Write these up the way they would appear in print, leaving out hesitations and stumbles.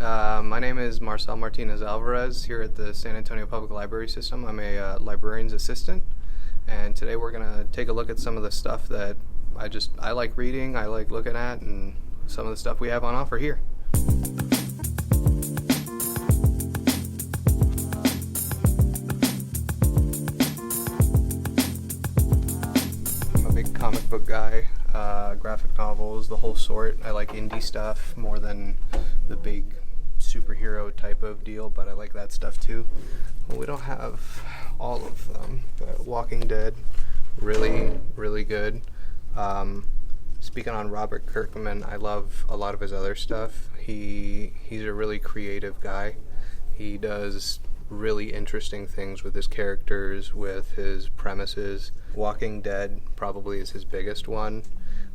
My name is Marcel Martinez Alvarez here at the San Antonio Public Library System. I'm a librarian's assistant, and today we're going to take a look at some of the stuff that I like reading, I like looking at, and some of the stuff we have on offer here. I'm a big comic book guy, graphic novels, the whole sort. I like indie stuff more than the big superhero type of deal, but I like that stuff too. Well, we don't have all of them, but Walking Dead, really good. Speaking on Robert Kirkman, I love a lot of his other stuff. He's a really creative guy. He does really interesting things with his characters, with his premises. Walking Dead probably is his biggest one,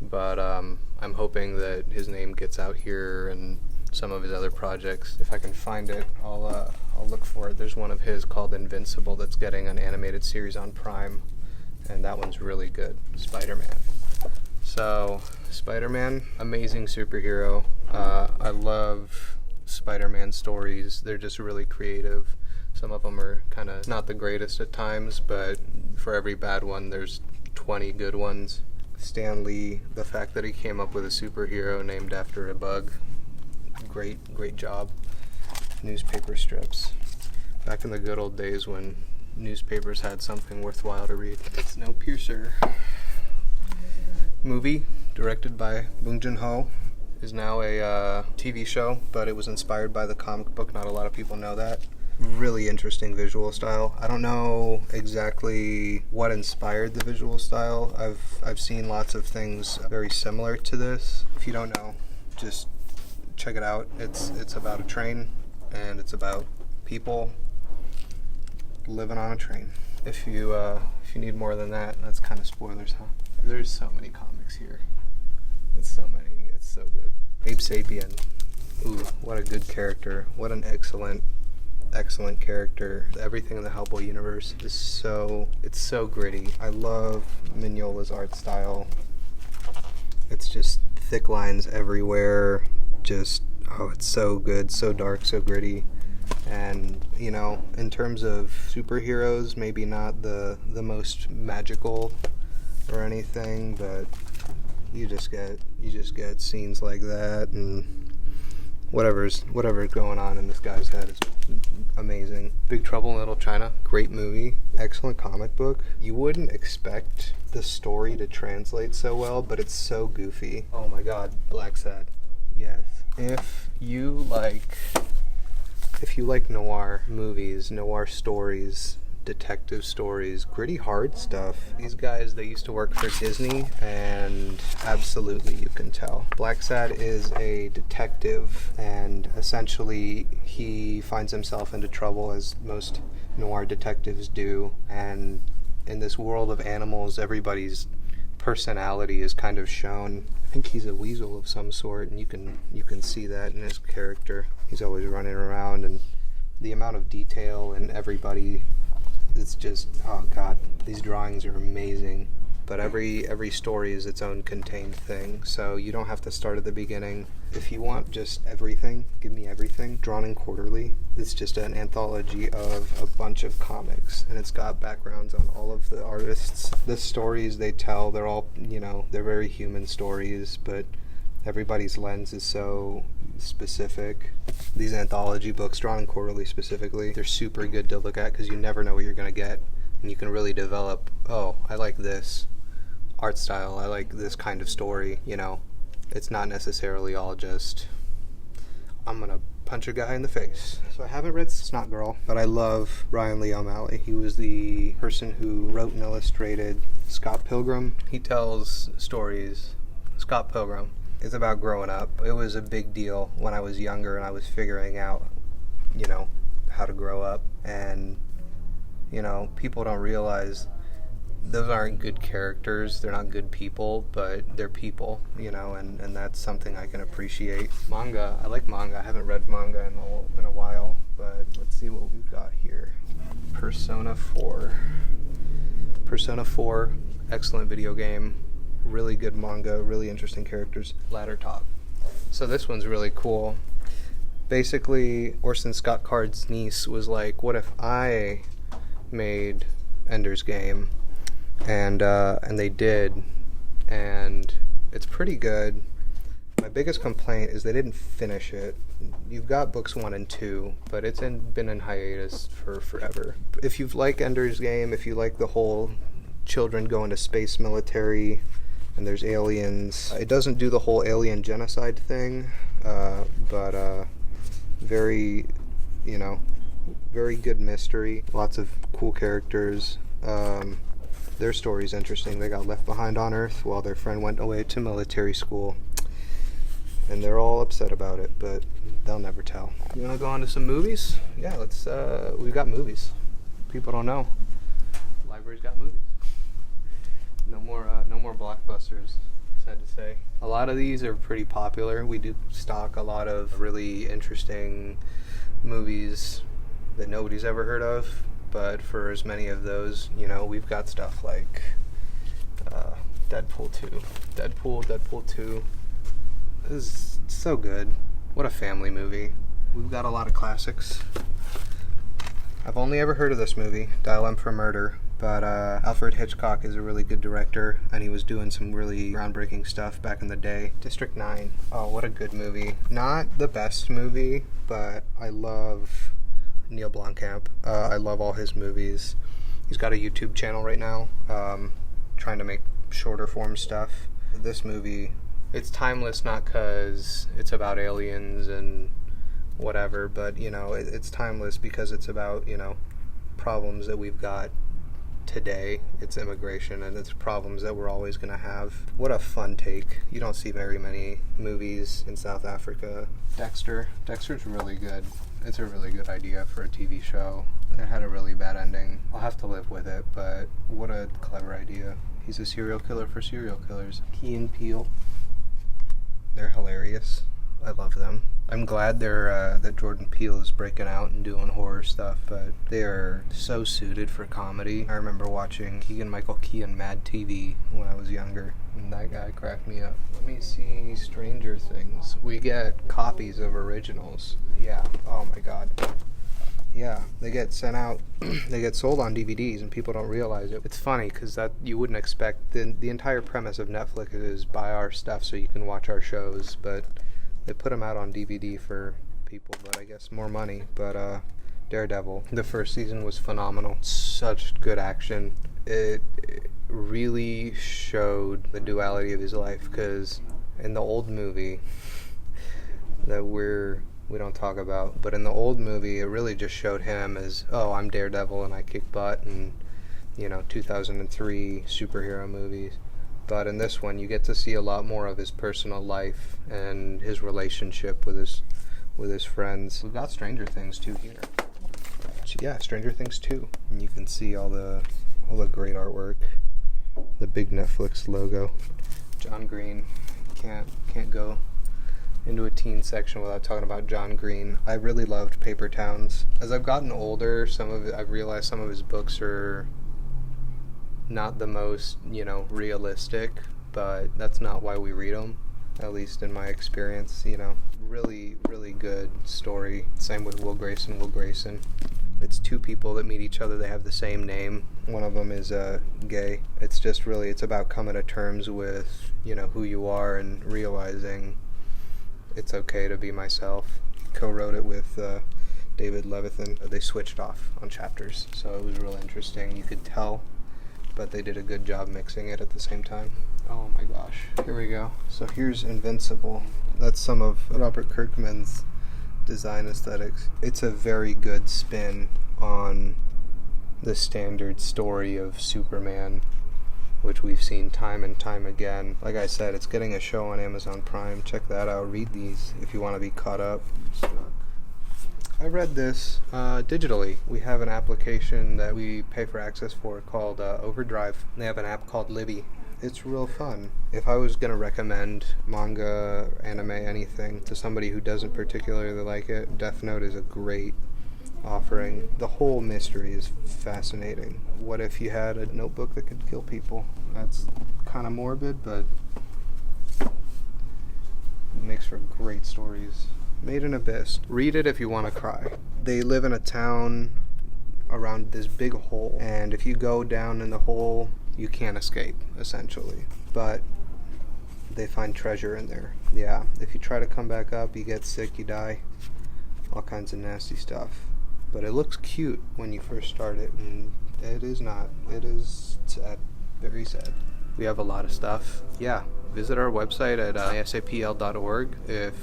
but I'm hoping that his name gets out here and some of his other projects. If I can find it, I'll look for it. There's one of his called Invincible that's getting an animated series on Prime, and that one's really good. Spider-Man. So, Spider-Man, amazing superhero. I love Spider-Man stories. They're just really creative. Some of them are kind of not the greatest at times, but for every bad one, there's 20 good ones. Stan Lee, the fact that he came up with a superhero named after a bug, great job. Newspaper strips. Back in the good old days when newspapers had something worthwhile to read. Snowpiercer. Movie directed by Bong Joon-ho is now a TV show, but it was inspired by the comic book. Not a lot of people know that. Really interesting visual style. I don't know exactly what inspired the visual style. I've seen lots of things very similar to this. If you don't know, just check it out. It's about a train, and it's about people living on a train. If you need more than that, that's kind of spoilers, huh? There's so many comics here. It's so many. It's so good. Abe Sapien. Ooh, what a good character. What an excellent character. Everything in the Hellboy universe is so gritty. I love Mignola's art style. It's just thick lines everywhere. It's so good, so dark, so gritty. And, in terms of superheroes, maybe not the most magical or anything, but you just get scenes like that, and whatever's going on in this guy's head is amazing. Big Trouble in Little China, great movie, excellent comic book. You wouldn't expect the story to translate so well, but it's so goofy. Oh my god, Black Sad. Yes. If you like noir movies, noir stories, detective stories, gritty hard stuff, these guys, they used to work for Disney, and absolutely you can tell. Black Sad is a detective, and essentially he finds himself into trouble, as most noir detectives do, and in this world of animals, everybody's personality is kind of shown. I think he's a weasel of some sort, and you can see that in his character. He's always running around, and the amount of detail in everybody, it's just, oh god, these drawings are amazing. But every story is its own contained thing, so you don't have to start at the beginning. If you want just everything, give me everything, drawn in quarterly. It's just an anthology of a bunch of comics, and it's got backgrounds on all of the artists. The stories they tell, they're all, they're very human stories, but everybody's lens is so specific. These anthology books, drawn in quarterly specifically, they're super good to look at because you never know what you're going to get, and you can really develop, oh, I like this art style, I like this kind of story. It's not necessarily all just, I'm gonna punch a guy in the face. So I haven't read Snot Girl, but I love Brian Lee O'Malley. He was the person who wrote and illustrated Scott Pilgrim. He tells stories. Scott Pilgrim is about growing up. It was a big deal when I was younger and I was figuring out, how to grow up. And, people don't realize those aren't good characters. They're not good people, but they're people, and that's something I can appreciate. Manga. I like manga. I haven't read manga in a while, but let's see what we've got here. Persona 4. Persona 4, excellent video game. Really good manga, really interesting characters. Ladder Top. So this one's really cool. Basically, Orson Scott Card's niece was like, what if I made Ender's Game? And they did, and it's pretty good. My biggest complaint is they didn't finish it. You've got books 1 and 2, but it's been in hiatus for forever. If you like Ender's Game, if you like the whole children going to space military and there's aliens, it doesn't do the whole alien genocide thing, but very, very good mystery. Lots of cool characters. Their story's interesting. They got left behind on Earth while their friend went away to military school. And they're all upset about it, but they'll never tell. You want to go on to some movies? Yeah, we've got movies. People don't know. The library's got movies. No more blockbusters, sad to say. A lot of these are pretty popular. We do stock a lot of really interesting movies that nobody's ever heard of, but for as many of those, we've got stuff like Deadpool 2. Deadpool 2. This is so good. What a family movie. We've got a lot of classics. I've only ever heard of this movie, Dial M for Murder, but Alfred Hitchcock is a really good director, and he was doing some really groundbreaking stuff back in the day. District 9. Oh, what a good movie. Not the best movie, but I love Neil Blomkamp. I love all his movies. He's got a YouTube channel right now, trying to make shorter form stuff. This movie, it's timeless not because it's about aliens and whatever, but, it's timeless because it's about, problems that we've got today. It's immigration, and it's problems that we're always going to have. What a fun take. You don't see very many movies in South Africa. Dexter's really good. It's a really good idea for a TV show. It had a really bad ending. I'll have to live with it, but what a clever idea. He's a serial killer for serial killers. Key and Peele. They're hilarious. I love them. I'm glad that Jordan Peele is breaking out and doing horror stuff, but they are so suited for comedy. I remember watching Keegan-Michael Key on Mad TV when I was younger, and that guy cracked me up. Let me see Stranger Things. We get copies of originals. Yeah. Oh my God. Yeah, they get sent out, they get sold on DVDs, and people don't realize it. It's funny, because that you wouldn't expect. The entire premise of Netflix is buy our stuff so you can watch our shows, but they put them out on DVD for people, but I guess more money. But Daredevil, the first season was phenomenal. Such good action. It really showed the duality of his life, because in the old movie that we don't talk about, but in the old movie, it really just showed him as, oh, I'm Daredevil and I kick butt, and 2003 superhero movies. But in this one, you get to see a lot more of his personal life and his relationship with his friends. We've got Stranger Things 2 here. Yeah, Stranger Things 2. And you can see all the great artwork, the big Netflix logo. John Green. Can't go into a teen section without talking about John Green. I really loved Paper Towns. As I've gotten older, I've realized some of his books are not the most, realistic, but that's not why we read them, at least in my experience. Really, really good story. Same with Will Grayson. It's two people that meet each other. They have the same name. One of them is gay. It's about coming to terms with, who you are and realizing it's okay to be myself. Co-wrote it with David Levithan. They switched off on chapters, so it was real interesting. You could tell, but they did a good job mixing it at the same time. Oh my gosh. Here we go. So here's Invincible. That's some of Robert Kirkman's design aesthetics. It's a very good spin on the standard story of Superman, which we've seen time and time again. Like I said, it's getting a show on Amazon Prime. Check that out. Read these if you want to be caught up. I read this digitally. We have an application that we pay for access for called Overdrive. They have an app called Libby. It's real fun. If I was going to recommend manga, anime, anything to somebody who doesn't particularly like it, Death Note is a great offering. The whole mystery is fascinating. What if you had a notebook that could kill people? That's kind of morbid, but it makes for great stories. Made in Abyss. Read it if you want to cry. They live in a town around this big hole, and if you go down in the hole, you can't escape, essentially. But they find treasure in there. Yeah, if you try to come back up, you get sick, you die. All kinds of nasty stuff. But it looks cute when you first start it, and it is not. It is sad. Very sad. We have a lot of stuff. Yeah, visit our website at sapl.org if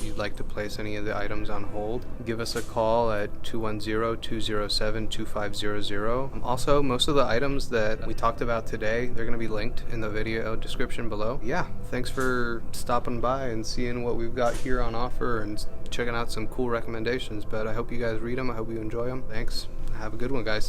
you'd like to place any of the items on hold. Give us a call at 210-207-2500. Also, most of the items that we talked about today, they're going to be linked in the video description below. Yeah, thanks for stopping by and seeing what we've got here on offer and checking out some cool recommendations. But I hope you guys read them. I hope you enjoy them. Thanks. Have a good one, guys.